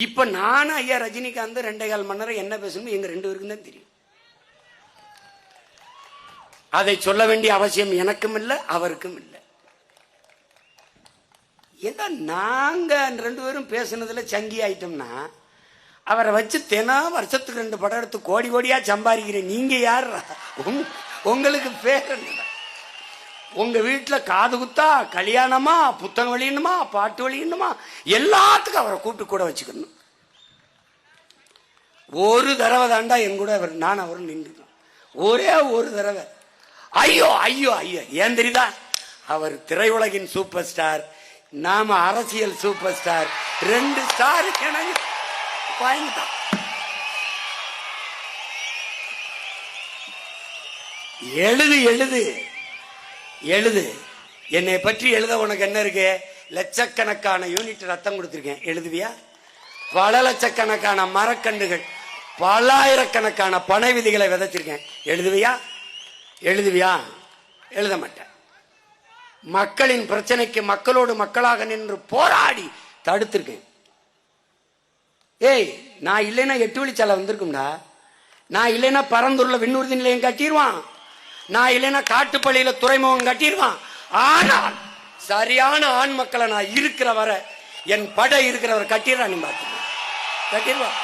இப்ப நானும் ஐயா ரஜினிகாந்த் 2.25 மணி நேரம் என்ன பேசணும் எங்க 2 பேருக்கும் தான் தெரியும். அதை சொல்ல வேண்டிய அவசியம் எனக்கும் இல்லை அவருக்கும் இல்லை. ஏன்னா நாங்க 2 பேரும் பேசுனதுல சங்கி ஆயிட்டோம்னா அவரை வச்சு தினம் வருஷத்துக்கு 2 படம் எடுத்து கோடி கோடியா சம்பாதிக்கிறேன். நீங்க யார்? உங்களுக்கு பேர் என்ன? உங்க வீட்டுல காது குத்தா, கல்யாணமா, புத்தகம் வெளியணுமா, பாட்டு வெளியணுமா, எல்லாத்துக்கும் அவரை கூப்பிட்டு கூட வச்சுக்கணும். ஒரு தடவை தாண்டா என் கூட நான் அவரும் நின்றுக்கணும். ஒரே ஒரு தடவை. ஐயோ ஐயோ ஐயோ, ஏன் தெரியுதா? அவர் திரையுலகின் சூப்பர் ஸ்டார், நாம அரசியல் சூப்பர் ஸ்டார். 2 ஸ்டார் வாங்கிட்டான். எழுது எழுது எழுது. என்னை பற்றி எழுத உனக்கு என்ன இருக்கு? லட்சக்கணக்கான யூனிட் ரத்தம் கொடுத்திருக்கேன், எழுதுவியா? பல லட்சக்கணக்கான மரக்கண்டுகள், பல ஆயிரக்கணக்கான பனை விதிகளை விதைச்சிருக்கேன், எழுதுவியா? எழுதுவியா? எழுத மாட்டேன். மக்களின் பிரச்சனைக்கு மக்களோடு மக்களாக நின்று போராடி தடுத்திருக்கேன். ஏய், நான் இல்லைன்னா 8 வழிச்சாலை வந்திருக்கும்டா. நான் இல்லைன்னா பரந்தூர்ல விண்ணூர்தி நிலையம் கட்டிடுவான். நான் இல்லைன்னா காட்டுப்பள்ளியில துறைமுகம் கட்டிடுவான். ஆனால் சரியான ஆண் மக்களை நான் இருக்கிற வரை, என் படை இருக்கிறவர் கட்டிடுறான். நீ பார்த்து கட்டிடுவான்.